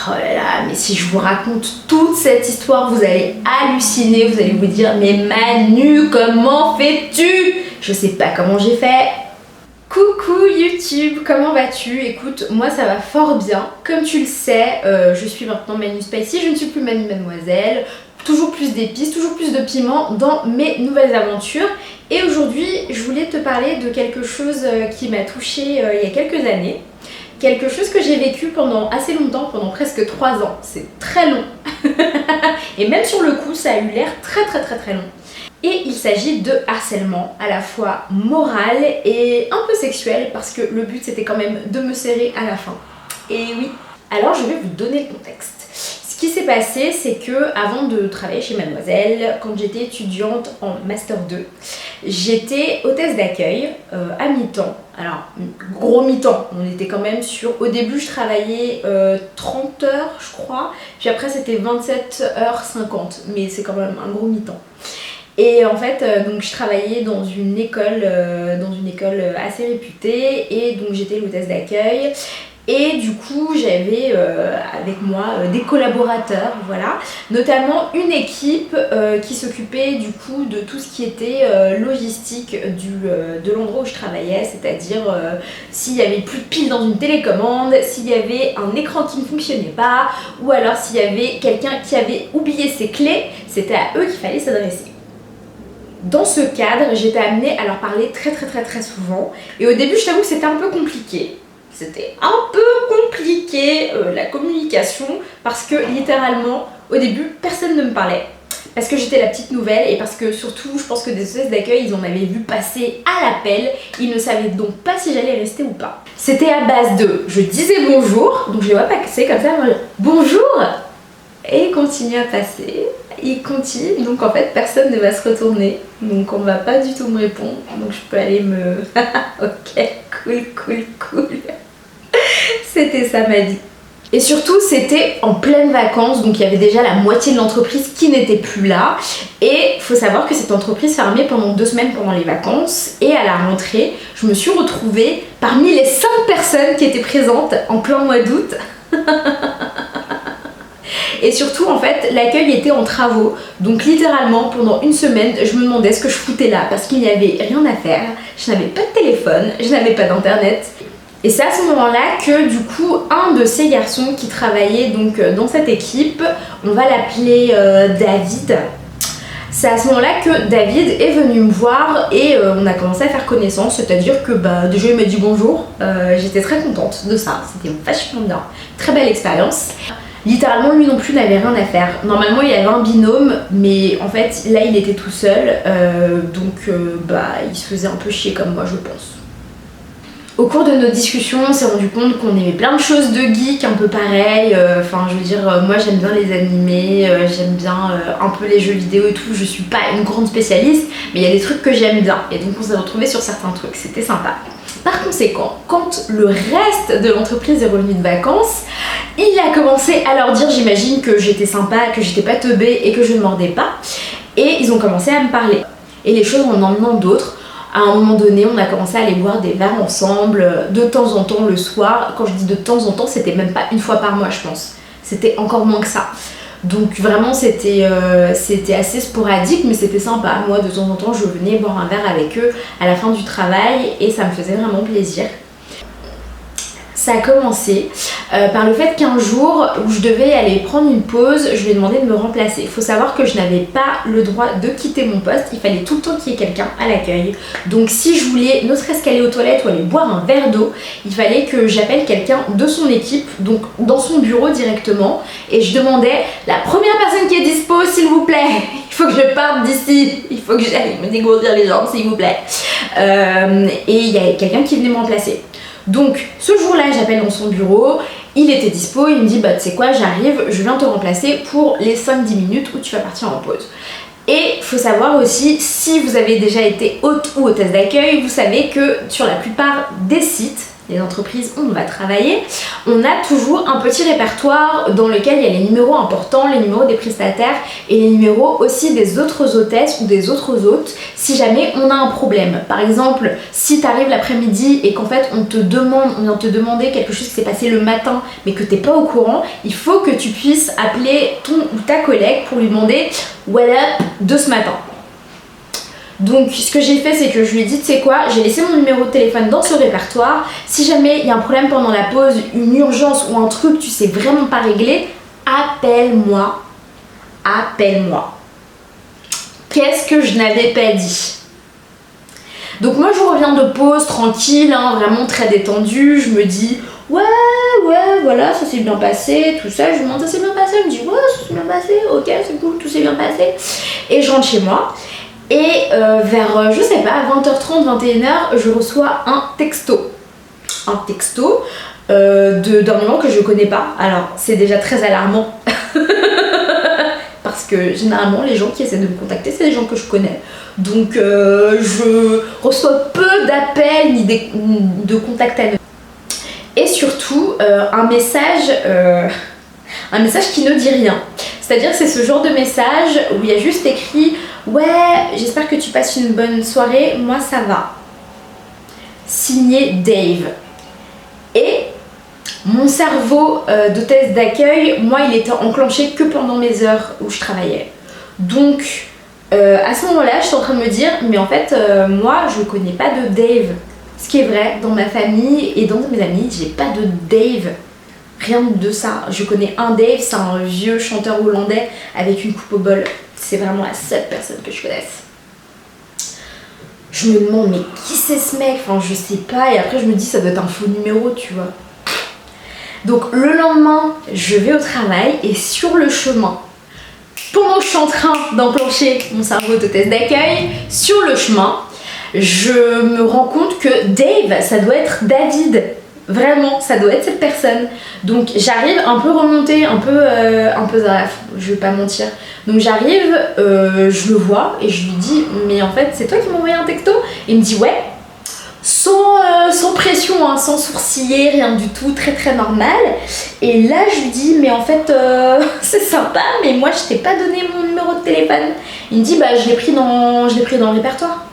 Oh là là, mais si je vous raconte toute cette histoire, vous allez halluciner, vous allez vous dire mais Manu, comment fais-tu? Je sais pas comment j'ai fait. Coucou YouTube, comment vas-tu? Écoute, moi ça va fort bien. Comme tu le sais, je suis maintenant Manu Spicy, je ne suis plus Manu Mademoiselle. Toujours plus d'épices, toujours plus de piment dans mes nouvelles aventures. Et aujourd'hui, je voulais te parler de quelque chose qui m'a touchée il y a quelques années. Quelque chose que j'ai vécu pendant assez longtemps, pendant presque 3 ans. C'est très long. Et même sur le coup, ça a eu l'air très long. Et il s'agit de harcèlement, à la fois moral et un peu sexuel, parce que le but c'était quand même de me serrer à la fin. Et oui. Alors je vais vous donner le contexte. Ce qui s'est passé, c'est que avant de travailler chez Mademoiselle, quand j'étais étudiante en Master 2, j'étais hôtesse d'accueil à mi-temps. Alors, gros mi-temps, on était quand même sur... Au début, je travaillais 30 heures, je crois, puis après c'était 27h50, mais c'est quand même un gros mi-temps. Et en fait, donc je travaillais dans une école assez réputée, et donc j'étais l'hôtesse d'accueil. Et du coup j'avais avec moi des collaborateurs, voilà, notamment une équipe qui s'occupait du coup de tout ce qui était logistique de l'endroit où je travaillais, c'est-à-dire s'il y avait plus de piles dans une télécommande, s'il y avait un écran qui ne fonctionnait pas, ou alors s'il y avait quelqu'un qui avait oublié ses clés, c'était à eux qu'il fallait s'adresser. Dans ce cadre, j'étais amenée à leur parler très souvent, et au début je t'avoue que c'était un peu compliqué. C'était un peu compliqué la communication, parce que littéralement au début personne ne me parlait, parce que j'étais la petite nouvelle, et parce que surtout je pense que des hôtesses d'accueil ils en avaient vu passer à l'appel, ils ne savaient donc pas si j'allais rester ou pas. C'était à base de je disais bonjour, donc je les vois passer comme ça, bonjour, et ils continuent à passer, ils continuent, donc en fait personne ne va se retourner, donc on va pas du tout me répondre, donc je peux aller me... Ok, cool. C'était ça ma vie. Et surtout c'était en pleine vacances, donc il y avait déjà la moitié de l'entreprise qui n'était plus là. Et faut savoir que cette entreprise fermait pendant 2 semaines pendant les vacances. Et à la rentrée, je me suis retrouvée parmi les 5 personnes qui étaient présentes en plein mois d'août. Et surtout en fait l'accueil était en travaux, donc littéralement pendant 1 semaine je me demandais ce que je foutais là, parce qu'il n'y avait rien à faire, je n'avais pas de téléphone, je n'avais pas d'internet. Et c'est à ce moment-là que du coup un de ces garçons qui travaillait donc dans cette équipe, on va l'appeler David. C'est à ce moment-là que David est venu me voir et on a commencé à faire connaissance, c'est-à-dire que déjà il m'a dit bonjour, j'étais très contente de ça, c'était vachement bien, très belle expérience. Littéralement lui non plus n'avait rien à faire. Normalement il y avait un binôme, mais en fait là il était tout seul, donc il se faisait un peu chier comme moi je pense. Au cours de nos discussions, on s'est rendu compte qu'on aimait plein de choses de geek un peu pareil. Enfin, je veux dire, moi j'aime bien les animés, j'aime bien un peu les jeux vidéo et tout. Je suis pas une grande spécialiste, mais il y a des trucs que j'aime bien. Et donc on s'est retrouvés sur certains trucs, c'était sympa. Par conséquent, quand le reste de l'entreprise est revenu de vacances, il a commencé à leur dire, j'imagine, que j'étais sympa, que j'étais pas teubée et que je ne mordais pas. Et ils ont commencé à me parler. Et les choses en emmenant d'autres. À un moment donné, on a commencé à aller boire des verres ensemble, de temps en temps le soir. Quand je dis de temps en temps, c'était même pas 1 fois par mois, je pense. C'était encore moins que ça. Donc vraiment, c'était assez sporadique, mais c'était sympa. Moi, de temps en temps, je venais boire un verre avec eux à la fin du travail et ça me faisait vraiment plaisir. Ça a commencé par le fait qu'un jour où je devais aller prendre une pause, je lui ai demandé de me remplacer. Il faut savoir que je n'avais pas le droit de quitter mon poste, il fallait tout le temps qu'il y ait quelqu'un à l'accueil. Donc si je voulais ne serait-ce qu'aller aux toilettes ou aller boire un verre d'eau, il fallait que j'appelle quelqu'un de son équipe, donc dans son bureau directement, et je demandais la première personne qui est dispo s'il vous plaît, il faut que je parte d'ici, il faut que j'aille me dégourdir les jambes s'il vous plaît. Et il y avait quelqu'un qui venait me remplacer. Donc ce jour-là j'appelle dans son bureau, il était dispo, il me dit tu sais quoi, j'arrive, je viens te remplacer pour les 5-10 minutes où tu vas partir en pause. Et faut savoir aussi, si vous avez déjà été hôte ou hôtesse d'accueil, vous savez que sur la plupart des sites, les entreprises où on va travailler, on a toujours un petit répertoire dans lequel il y a les numéros importants, les numéros des prestataires et les numéros aussi des autres hôtesses ou des autres hôtes si jamais on a un problème. Par exemple, si tu arrives l'après-midi et qu'en fait on vient te demander quelque chose qui s'est passé le matin mais que t'es pas au courant, il faut que tu puisses appeler ton ou ta collègue pour lui demander what up de ce matin. Donc ce que j'ai fait, c'est que je lui ai dit, tu sais quoi, j'ai laissé mon numéro de téléphone dans ce répertoire. Si jamais il y a un problème pendant la pause, une urgence ou un truc, tu sais vraiment pas régler, appelle-moi. Appelle-moi. Qu'est-ce que je n'avais pas dit? Donc moi je reviens de pause tranquille, hein, vraiment très détendue. Je me dis, ouais, voilà, ça s'est bien passé, tout ça. Je lui demande, ça s'est bien passé? Elle me dit, ouais, ça s'est bien passé, ok, c'est cool, tout s'est bien passé. Et je rentre chez moi. Et vers, je sais pas, 20h30, 21h, je reçois un texto. Un texto d'un numéro que je connais pas. Alors, c'est déjà très alarmant. Parce que généralement, les gens qui essaient de me contacter, c'est des gens que je connais. Donc, je reçois peu d'appels ni de contacts anonymes. Et surtout, un message qui ne dit rien. C'est-à-dire que c'est ce genre de message où il y a juste écrit « Ouais, j'espère que tu passes une bonne soirée, moi ça va. » Signé Dave. Et mon cerveau d'hôtesse d'accueil, moi il était enclenché que pendant mes heures où je travaillais. Donc à ce moment-là, je suis en train de me dire « Mais en fait, moi je connais pas de Dave. » Ce qui est vrai, dans ma famille et dans mes amis, j'ai pas de Dave. Rien de ça. Je connais un Dave, c'est un vieux chanteur hollandais avec une coupe au bol. C'est vraiment la seule personne que je connaisse. Je me demande, mais qui c'est ce mec? Enfin, je sais pas. Et après, je me dis, ça doit être un faux numéro, tu vois. Donc, le lendemain, je vais au travail et sur le chemin, pendant que je suis en train d'enclencher mon cerveau d'hôtesse d'accueil, sur le chemin, je me rends compte que Dave, ça doit être David. Vraiment, ça doit être cette personne. Donc j'arrive un peu remontée, un peu zaraf, je vais pas mentir. Donc j'arrive, je le vois et je lui dis, mais en fait c'est toi qui m'as envoyé un texto? Il me dit ouais, sans pression, hein, sans sourciller, rien du tout, très très normal. Et là je lui dis, mais en fait c'est sympa, mais moi je t'ai pas donné mon numéro de téléphone. Il me dit, bah je l'ai pris dans le répertoire.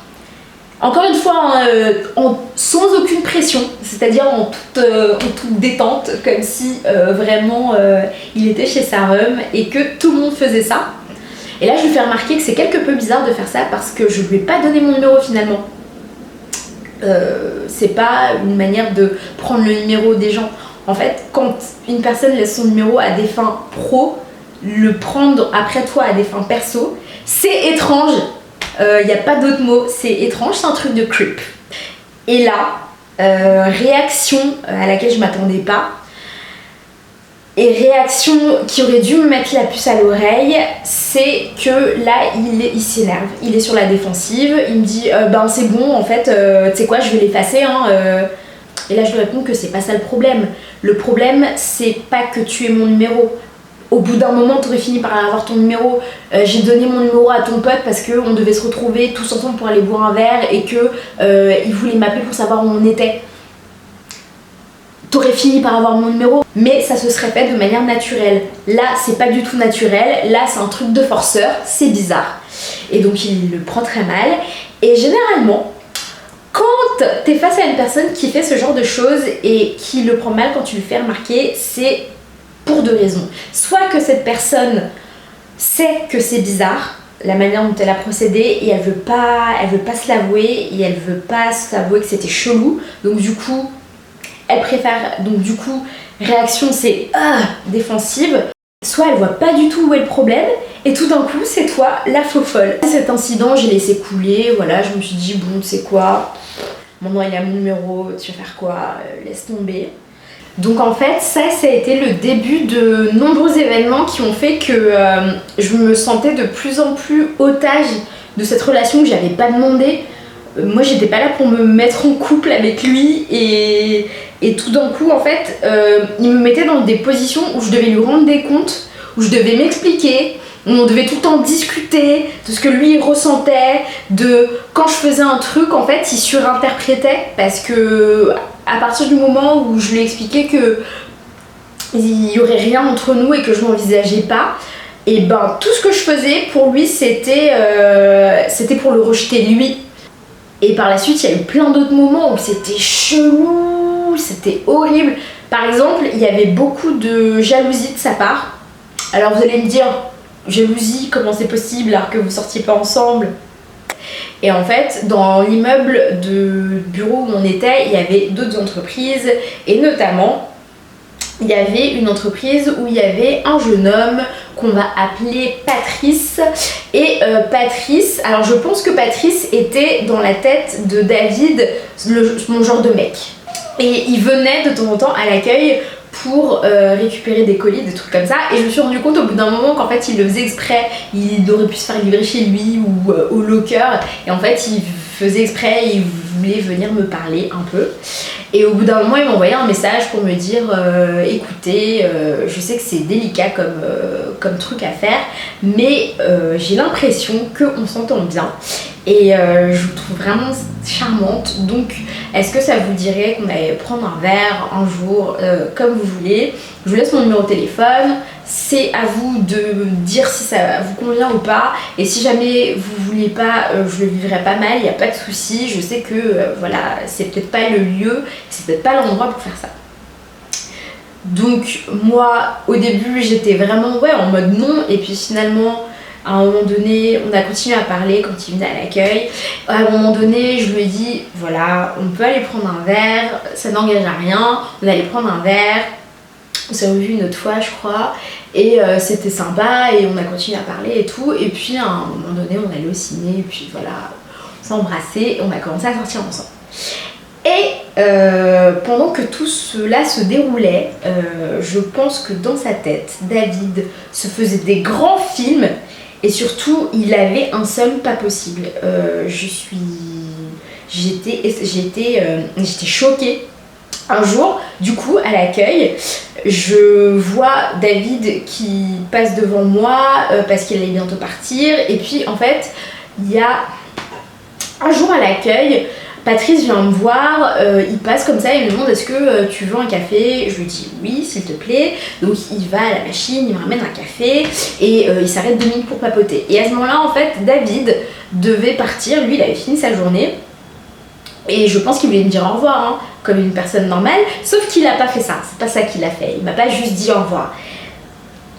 Encore une fois, sans aucune pression, c'est-à-dire en toute détente, comme si vraiment il était chez Sarum et que tout le monde faisait ça. Et là, je lui fais remarquer que c'est quelque peu bizarre de faire ça parce que je lui ai pas donné mon numéro finalement. C'est pas une manière de prendre le numéro des gens. En fait, quand une personne laisse son numéro à des fins pro, le prendre après toi à des fins perso, c'est étrange. Y a pas d'autre mot, c'est étrange, c'est un truc de creep. Et là, réaction à laquelle je m'attendais pas, et réaction qui aurait dû me mettre la puce à l'oreille, c'est que là il s'énerve, il est sur la défensive, il me dit ben c'est bon en fait, tu sais quoi, je vais l'effacer hein, et là je lui réponds que c'est pas ça le problème. Le problème c'est pas que tu aies mon numéro. Au bout d'un moment, tu aurais fini par avoir ton numéro. J'ai donné mon numéro à ton pote parce qu'on devait se retrouver tous ensemble pour aller boire un verre et qu'il voulait m'appeler pour savoir où on était. T'aurais fini par avoir mon numéro, mais ça se serait fait de manière naturelle. Là, c'est pas du tout naturel. Là, c'est un truc de forceur. C'est bizarre. Et donc, il le prend très mal. Et généralement, quand t'es face à une personne qui fait ce genre de choses et qui le prend mal quand tu lui fais remarquer, c'est pour deux raisons. Soit que cette personne sait que c'est bizarre, la manière dont elle a procédé, et elle veut pas se l'avouer, et elle veut pas s'avouer que c'était chelou, donc du coup, elle préfère, donc du coup, réaction c'est défensive, soit elle voit pas du tout où est le problème, et tout d'un coup, c'est toi la faux folle. Cet incident, j'ai laissé couler, voilà, je me suis dit, bon, tu sais quoi, maintenant il a mon numéro, tu vas faire quoi, laisse tomber. Donc en fait, ça a été le début de nombreux événements qui ont fait que je me sentais de plus en plus otage de cette relation que j'avais pas demandé. Moi j'étais pas là pour me mettre en couple avec lui et tout d'un coup en fait il me mettait dans des positions où je devais lui rendre des comptes, où je devais m'expliquer, où on devait tout le temps discuter de ce que lui il ressentait, de quand je faisais un truc en fait il surinterprétait parce que à partir du moment où je lui ai expliqué que il n'y aurait rien entre nous et que je n'envisageais pas, et ben tout ce que je faisais pour lui c'était pour le rejeter lui. Et par la suite il y a eu plein d'autres moments où c'était chelou, c'était horrible. Par exemple, il y avait beaucoup de jalousie de sa part. Alors vous allez me dire, jalousie, comment c'est possible alors que vous sortiez pas ensemble? Et en fait, dans l'immeuble de bureau où on était, il y avait d'autres entreprises, et notamment il y avait une entreprise où il y avait un jeune homme qu'on va appeler Patrice. Et Patrice, alors je pense que Patrice était dans la tête de David, mon genre de mec. Et il venait de temps en temps à l'accueil pour récupérer des colis, des trucs comme ça. Et je me suis rendu compte au bout d'un moment qu'en fait il le faisait exprès. Il aurait pu se faire livrer chez lui ou au locker. Et en fait il faisait exprès, il voulait venir me parler un peu. Et au bout d'un moment il m'a envoyé un message pour me dire écoutez, je sais que c'est délicat comme truc à faire, mais j'ai l'impression qu'on s'entend bien. Et je vous trouve vraiment charmante, donc est-ce que ça vous dirait qu'on allait prendre un verre un jour, comme vous voulez? Je vous laisse mon numéro de téléphone, c'est à vous de dire si ça vous convient ou pas, et si jamais vous voulez pas, je le vivrai pas mal, il n'y a pas de souci, je sais que voilà, c'est peut-être pas le lieu, c'est peut-être pas l'endroit pour faire ça. Donc moi au début j'étais vraiment en mode non, et puis finalement à un moment donné, on a continué à parler quand il venait à l'accueil. À un moment donné, je lui ai dit, voilà, on peut aller prendre un verre, ça n'engage à rien, on allait prendre un verre. On s'est revu une autre fois, je crois, et c'était sympa, et on a continué à parler et tout. Et puis à un moment donné, on allait au ciné, et puis voilà, on s'est embrassés, et on a commencé à sortir ensemble. Et pendant que tout cela se déroulait, je pense que dans sa tête, David se faisait des grands films. Et surtout, il avait un seul pas possible. J'étais choquée. Un jour, du coup, à l'accueil, je vois David qui passe devant moi parce qu'il allait bientôt partir. Et puis, en fait, il y a un jour à l'accueil, Patrice vient me voir, il passe comme ça, il me demande est-ce que tu veux un café? Je lui dis oui s'il te plaît. Donc il va à la machine, il me ramène un café et il s'arrête 2 minutes pour papoter. Et à ce moment-là en fait David devait partir, lui il avait fini sa journée. Et je pense qu'il voulait me dire au revoir, hein, comme une personne normale, sauf qu'il a pas fait ça, c'est pas ça qu'il a fait, il m'a pas juste dit au revoir.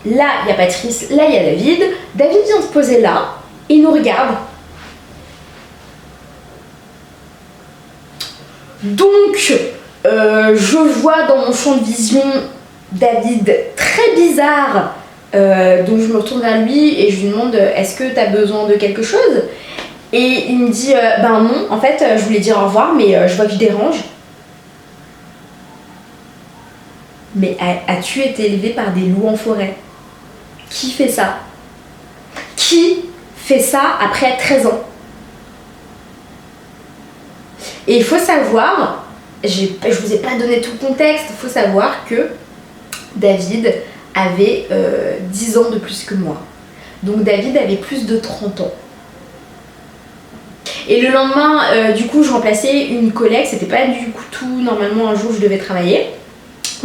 Là il y a Patrice, là il y a David vient se poser là, il nous regarde. Donc, je vois dans mon champ de vision David très bizarre, donc je me retourne vers lui et je lui demande est-ce que tu as besoin de quelque chose? Et il me dit ben non, en fait je voulais dire au revoir mais je vois que je dérange. Mais as-tu été élevé par des loups en forêt? Qui fait ça? Qui fait ça après 13 ans? Et il faut savoir, je vous ai pas donné tout le contexte, il faut savoir que David avait 10 ans de plus que moi. Donc David avait plus de 30 ans. Et le lendemain, du coup, je remplaçais une collègue, c'était pas du coup tout, normalement un jour je devais travailler.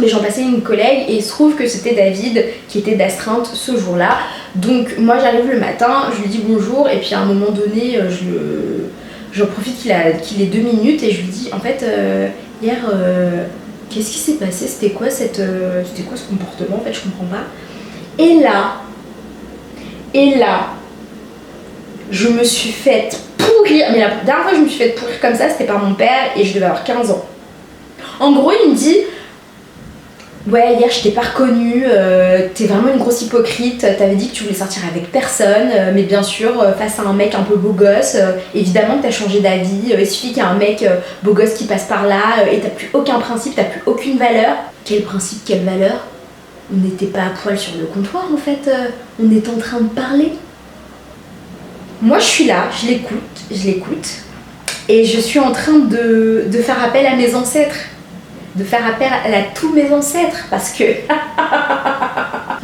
Mais je remplaçais une collègue et il se trouve que c'était David qui était d'astreinte ce jour-là. Donc moi j'arrive le matin, je lui dis bonjour et puis à un moment donné, j'en profite qu'il ait 2 minutes et je lui dis en fait hier qu'est-ce qui s'est passé, c'était quoi ce comportement en fait, je comprends pas. Et là je me suis faite pourrir, mais la dernière fois que je me suis faite pourrir comme ça c'était par mon père et je devais avoir 15 ans. En gros il me dit ouais, hier je t'ai pas reconnue, t'es vraiment une grosse hypocrite, t'avais dit que tu voulais sortir avec personne, mais bien sûr, face à un mec un peu beau gosse, évidemment que t'as changé d'avis, il suffit qu'il y a un mec beau gosse qui passe par là, et t'as plus aucun principe, t'as plus aucune valeur. Quel principe, quelle valeur? On n'était pas à poil sur le comptoir en fait, on est en train de parler. Moi je suis là, je l'écoute, et je suis en train de faire appel à mes ancêtres. De faire appel à tous mes ancêtres parce qu'à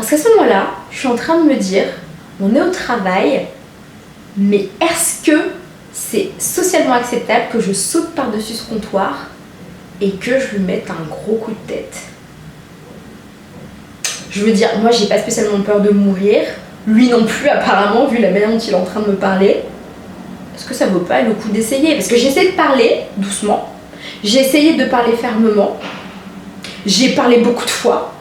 ce moment-là, je suis en train de me dire, on est au travail, mais est-ce que c'est socialement acceptable que je saute par-dessus ce comptoir et que je lui mette un gros coup de tête. Je veux dire, moi j'ai pas spécialement peur de mourir, lui non plus apparemment, vu la manière dont il est en train de me parler. Est-ce que ça vaut pas le coup d'essayer? Parce que j'essaie de parler doucement, j'ai essayé de parler fermement, j'ai parlé beaucoup de fois.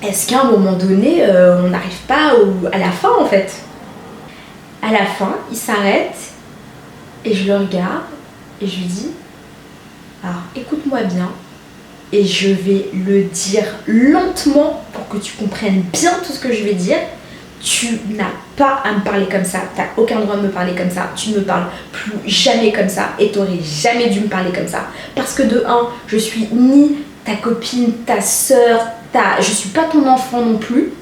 Est-ce qu'à un moment donné, on n'arrive pas à la fin en fait? À la fin, il s'arrête et je le regarde et je lui dis, alors écoute-moi bien et je vais le dire lentement pour que tu comprennes bien tout ce que je vais dire. Tu n'as pas à me parler comme ça, t'as aucun droit de me parler comme ça, tu ne me parles plus jamais comme ça et t'aurais jamais dû me parler comme ça. Parce que de un, je suis ni ta copine, ta soeur, je suis pas ton enfant non plus.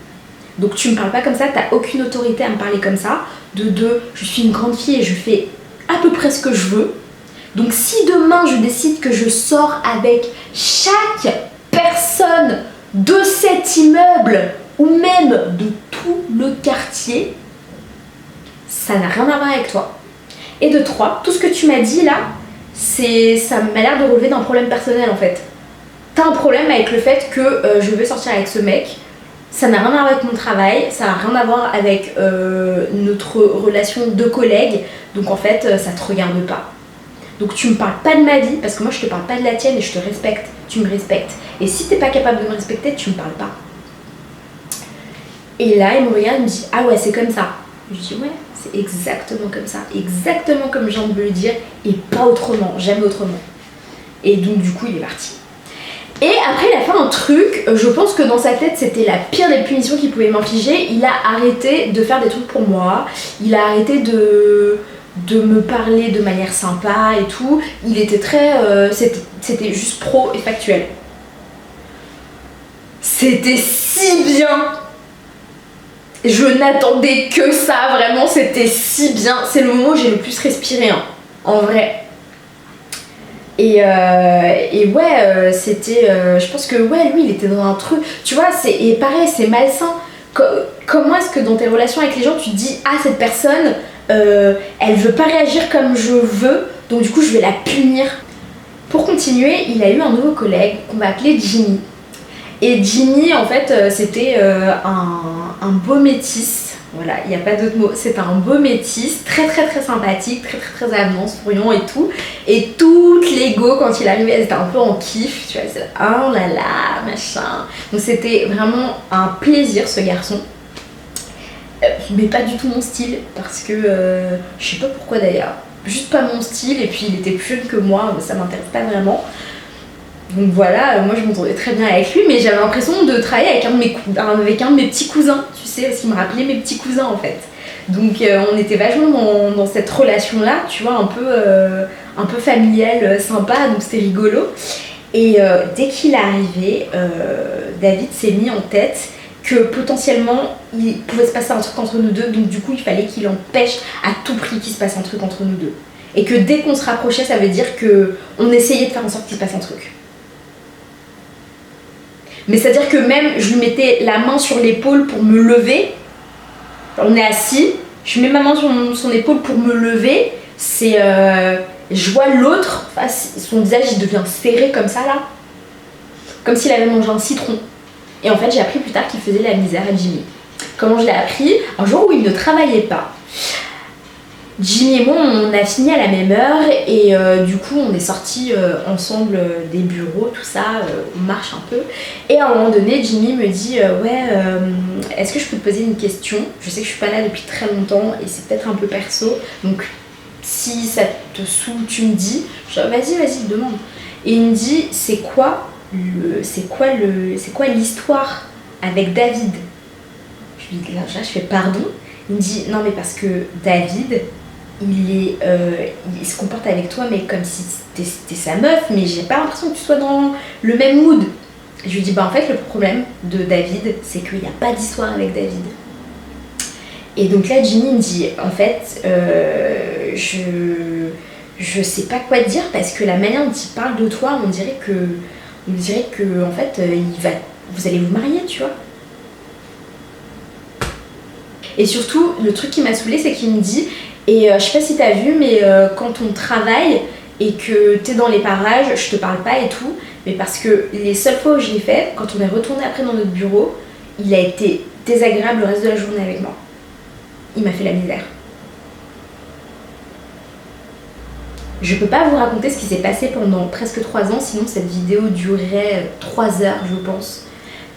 Donc tu me parles pas comme ça, t'as aucune autorité à me parler comme ça. De deux, je suis une grande fille et je fais à peu près ce que je veux. Donc si demain je décide que je sors avec chaque personne de cet immeuble ou même de tout le quartier, ça n'a rien à voir avec toi. Et de trois, tout ce que tu m'as dit là, ça m'a l'air de relever d'un problème personnel en fait. T'as un problème avec le fait que je veux sortir avec ce mec. Ça n'a rien à voir avec mon travail, ça n'a rien à voir avec notre relation de collègues. Donc en fait, ça te regarde pas. Donc tu me parles pas de ma vie, parce que moi je te parle pas de la tienne et je te respecte. Tu me respectes. Et si t'es pas capable de me respecter, tu me parles pas. Et là, il me regarde, il me dit, ah ouais, c'est comme ça. Je dis, ouais, c'est exactement comme ça. Exactement comme je viens de le dire, et pas autrement, jamais autrement. Et donc du coup, il est parti. Et après, il a fait un truc, je pense que dans sa tête, c'était la pire des punitions qu'il pouvait m'infliger. Il a arrêté de faire des trucs pour moi. Il a arrêté de me parler de manière sympa et tout. Il était très... c'était juste pro et factuel. C'était si bien. Je n'attendais que ça, vraiment, c'était si bien. C'est le moment où j'ai le plus respiré, hein, en vrai. Et ouais, c'était... je pense que ouais, lui, il était dans un truc... Tu vois, et pareil, c'est malsain. Comment est-ce que dans tes relations avec les gens, tu te dis, ah, cette personne, elle veut pas réagir comme je veux, donc du coup, je vais la punir. Pour continuer, il a eu un nouveau collègue qu'on va appeler Jimmy. Et Jimmy, en fait, c'était un beau métis. Voilà, il n'y a pas d'autre mot. C'est un beau métis, très très très sympathique, très très très avenant, souriant et tout. Et toutes les go, quand il arrivait, elles étaient un peu en kiff. Tu vois, c'est oh là là, machin. Donc c'était vraiment un plaisir, ce garçon. Mais pas du tout mon style, parce que je sais pas pourquoi d'ailleurs. Juste pas mon style, et puis il était plus jeune que moi, ça m'intéresse pas vraiment. Donc voilà, moi je m'entendais très bien avec lui, mais j'avais l'impression de travailler avec un de mes petits cousins, tu sais, parce qu'il me rappelait mes petits cousins en fait. Donc on était vachement dans cette relation-là, tu vois, un peu familiale, sympa, donc c'était rigolo. Et dès qu'il est arrivé, David s'est mis en tête que potentiellement il pouvait se passer un truc entre nous deux, donc du coup il fallait qu'il empêche à tout prix qu'il se passe un truc entre nous deux. Et que dès qu'on se rapprochait, ça veut dire qu'on essayait de faire en sorte qu'il se passe un truc. Mais c'est-à-dire que même je lui mettais la main sur l'épaule pour me lever. On est assis, je mets ma main sur son épaule pour me lever. Je vois l'autre, son visage il devient serré comme ça là. Comme s'il avait mangé un citron. Et en fait j'ai appris plus tard qu'il faisait la misère à Jimmy. Comment je l'ai appris? Un jour où il ne travaillait pas. Jimmy et moi, on a fini à la même heure et du coup, on est sortis ensemble des bureaux, tout ça, on marche un peu. Et à un moment donné, Jimmy me dit ouais, est-ce que je peux te poser une question? Je sais que je suis pas là depuis très longtemps et c'est peut-être un peu perso, donc si ça te saoule, tu me dis. Je dis vas-y, demande. Et il me dit c'est quoi l'histoire avec David? Je lui dis là, je fais pardon. Il me dit non mais parce que David il se comporte avec toi mais comme si t'es sa meuf, mais j'ai pas l'impression que tu sois dans le même mood. Je lui dis bah en fait le problème de David c'est qu'il n'y a pas d'histoire avec David. Et donc là Jimmy me dit en fait je sais pas quoi te dire parce que la manière dont il parle de toi on dirait que en fait vous allez vous marier, tu vois. Et surtout, le truc qui m'a saoulée, c'est qu'il me dit, et je sais pas si t'as vu, mais quand on travaille, et que t'es dans les parages, je te parle pas et tout, mais parce que les seules fois où je l'ai fait, quand on est retourné après dans notre bureau, il a été désagréable le reste de la journée avec moi. Il m'a fait la misère. Je peux pas vous raconter ce qui s'est passé pendant presque 3 ans, sinon cette vidéo durerait 3 heures, je pense.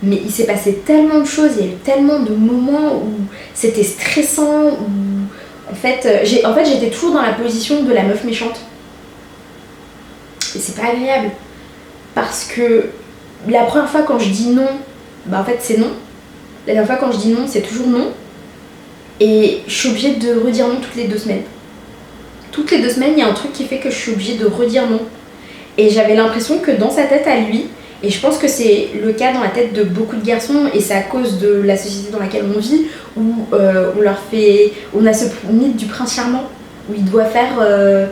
Mais il s'est passé tellement de choses, il y a eu tellement de moments où c'était stressant, où en fait j'étais toujours dans la position de la meuf méchante. Et c'est pas agréable. Parce que la première fois quand je dis non, bah en fait c'est non. La dernière fois quand je dis non, c'est toujours non. Et je suis obligée de redire non toutes les 2 semaines. Toutes les 2 semaines, il y a un truc qui fait que je suis obligée de redire non. Et j'avais l'impression que dans sa tête à lui, et je pense que c'est le cas dans la tête de beaucoup de garçons, et c'est à cause de la société dans laquelle on vit, où on a ce mythe du prince charmant, où il doit faire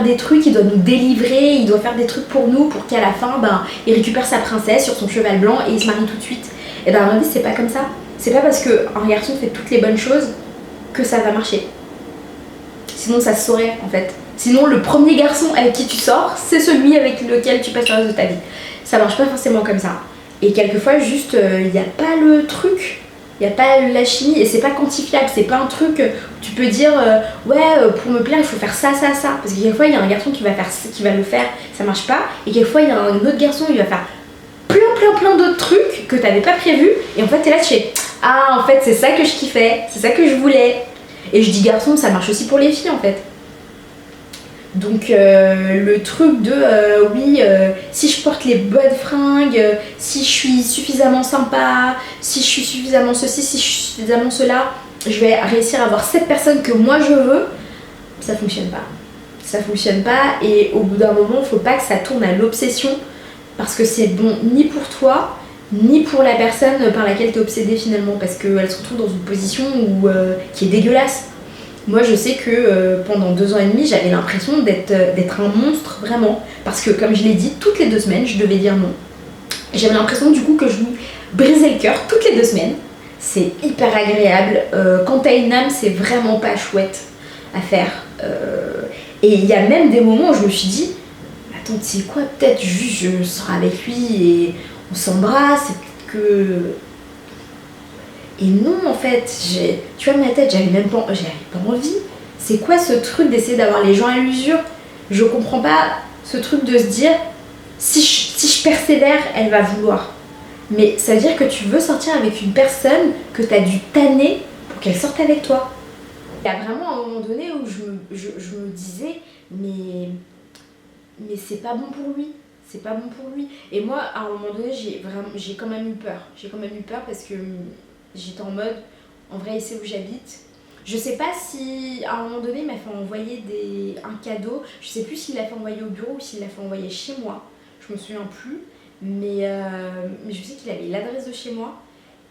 des trucs, il doit nous délivrer, il doit faire des trucs pour nous, pour qu'à la fin, il récupère sa princesse sur son cheval blanc et il se marie tout de suite. Et dans la vie, c'est pas comme ça. C'est pas parce qu'un garçon fait toutes les bonnes choses que ça va marcher. Sinon, ça se saurait en fait. Sinon, le premier garçon avec qui tu sors, c'est celui avec lequel tu passes le reste de ta vie. Ça marche pas forcément comme ça. Et quelquefois, juste, il n'y a pas le truc, il n'y a pas la chimie, et c'est pas quantifiable. C'est pas un truc où tu peux dire, pour me plaire, il faut faire ça, ça, ça. Parce que quelquefois, il y a un garçon qui va le faire, ça marche pas. Et quelquefois, il y a un autre garçon, il va faire plein d'autres trucs que t'avais pas prévu. Et en fait, t'es là, tu fais, ah, en fait, c'est ça que je kiffais, c'est ça que je voulais. Et je dis garçon, ça marche aussi pour les filles en fait. Donc le truc de si je porte les bonnes fringues, si je suis suffisamment sympa, si je suis suffisamment ceci, si je suis suffisamment cela, je vais réussir à avoir cette personne que moi je veux, ça fonctionne pas. Ça fonctionne pas, et au bout d'un moment, faut pas que ça tourne à l'obsession, parce que c'est bon ni pour toi, ni pour la personne par laquelle t'es obsédée finalement, parce qu'elle se retrouve dans une position qui est dégueulasse. Moi je sais que pendant 2 ans et demi j'avais l'impression d'être un monstre vraiment, parce que comme je l'ai dit, toutes les 2 semaines je devais dire non. J'avais l'impression du coup que je lui brisais le cœur toutes les 2 semaines. C'est hyper agréable, quand t'as une âme c'est vraiment pas chouette à faire. Et il y a même des moments où je me suis dit, attends tu sais quoi, peut-être juste je serai avec lui et on s'embrasse, et peut-être que... Et non en fait, tu vois ma tête, j'avais pas envie. C'est quoi ce truc d'essayer d'avoir les gens à l'usure? Je comprends pas ce truc de se dire, si je persévère, elle va vouloir. Mais ça veut dire que tu veux sortir avec une personne que t'as dû tanner pour qu'elle sorte avec toi. Il y a vraiment un moment donné où je me disais, mais c'est pas bon pour lui. C'est pas bon pour lui. Et moi, à un moment donné, j'ai quand même eu peur. J'ai quand même eu peur parce que j'étais en mode, en vrai, il sait où j'habite. Je sais pas si, à un moment donné, il m'a fait envoyer un cadeau. Je sais plus s'il l'a fait envoyer au bureau ou s'il l'a fait envoyer chez moi. Je me souviens plus. Mais je sais qu'il avait l'adresse de chez moi.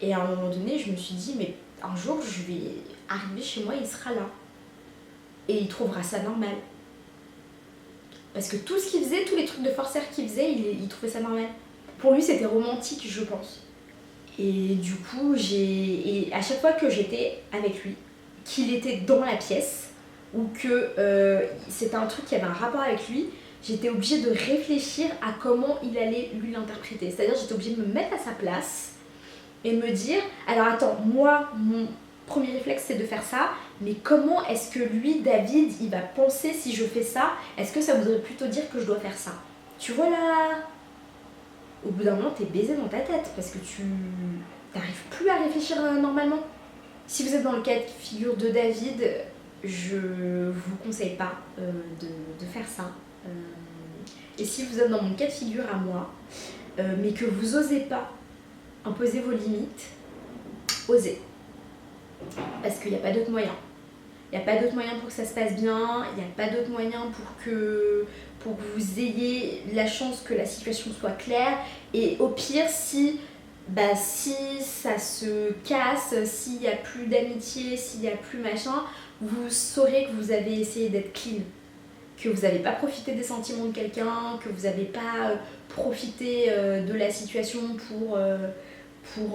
Et à un moment donné, je me suis dit, mais un jour, je vais arriver chez moi, il sera là. Et il trouvera ça normal. Parce que tout ce qu'il faisait, tous les trucs de forceur qu'il faisait, il trouvait ça normal. Pour lui, c'était romantique, je pense. Et du coup, à chaque fois que j'étais avec lui, qu'il était dans la pièce, ou que c'était un truc qui avait un rapport avec lui, j'étais obligée de réfléchir à comment il allait lui l'interpréter. C'est-à-dire, j'étais obligée de me mettre à sa place et me dire, alors attends, moi, mon premier réflexe c'est de faire ça, mais comment est-ce que lui, David, il va penser si je fais ça? Est-ce que ça voudrait plutôt dire que je dois faire ça? Tu vois là, au bout d'un moment t'es baisé dans ta tête parce que tu n'arrives plus à réfléchir normalement. Si vous êtes dans le cas de figure de David, je vous conseille pas de faire ça. Et si vous êtes dans mon cas de figure à moi, mais que vous osez pas imposer vos limites, osez. Parce qu'il n'y a pas d'autre moyen. Il n'y a pas d'autre moyen pour que ça se passe bien, il n'y a pas d'autre moyen pour que vous ayez la chance que la situation soit claire. Et au pire, si ça se casse, s'il n'y a plus d'amitié, s'il n'y a plus machin, vous saurez que vous avez essayé d'être clean. Que vous n'avez pas profité des sentiments de quelqu'un, que vous n'avez pas profité de la situation pour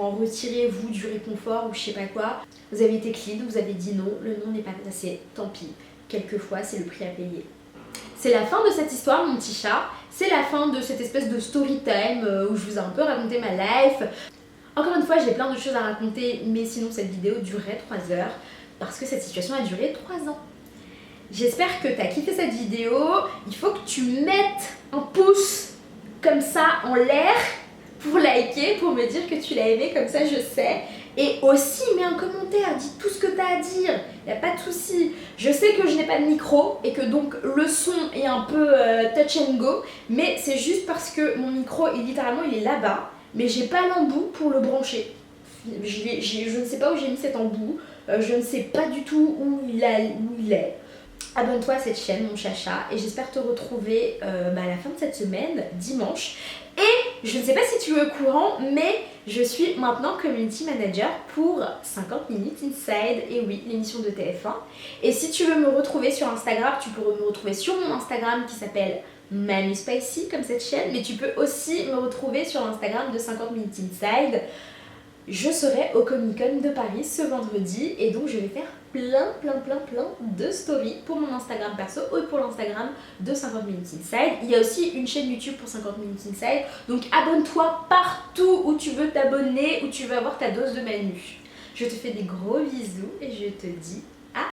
en retirer vous du réconfort ou je sais pas quoi. Vous avez été clean, vous avez dit non, le non n'est pas passé, tant pis. Quelquefois c'est le prix à payer. C'est la fin de cette histoire, mon petit chat. C'est la fin de cette espèce de story time où je vous ai un peu raconté ma life. Encore une fois, j'ai plein de choses à raconter, mais sinon cette vidéo durerait 3 heures parce que cette situation a duré 3 ans. J'espère que tu as kiffé cette vidéo. Il faut que tu mettes un pouce comme ça en l'air pour liker, pour me dire que tu l'as aimé, comme ça je sais. Et aussi mets un commentaire, dis tout ce que tu as à dire, il n'y a pas de souci. Je sais que je n'ai pas de micro et que donc le son est un peu touch and go, mais c'est juste parce que mon micro est littéralement il est là-bas, mais j'ai pas l'embout pour le brancher. Je ne sais pas où j'ai mis cet embout, je ne sais pas du tout où il est. Abonne-toi à cette chaîne, mon chacha, et j'espère te retrouver à la fin de cette semaine, dimanche. Et je ne sais pas si tu es au courant, mais je suis maintenant community manager pour 50 minutes inside, et oui, l'émission de TF1. Et si tu veux me retrouver sur Instagram, tu peux me retrouver sur mon Instagram qui s'appelle Manu Spicy, comme cette chaîne, mais tu peux aussi me retrouver sur l'Instagram de 50 minutes inside. Je serai au Comic Con de Paris ce vendredi et donc je vais faire plein de stories pour mon Instagram perso ou pour l'Instagram de 50 minutes inside. Il y a aussi une chaîne YouTube pour 50 minutes inside, donc abonne-toi partout où tu veux t'abonner, où tu veux avoir ta dose de Manu. Je te fais des gros bisous et je te dis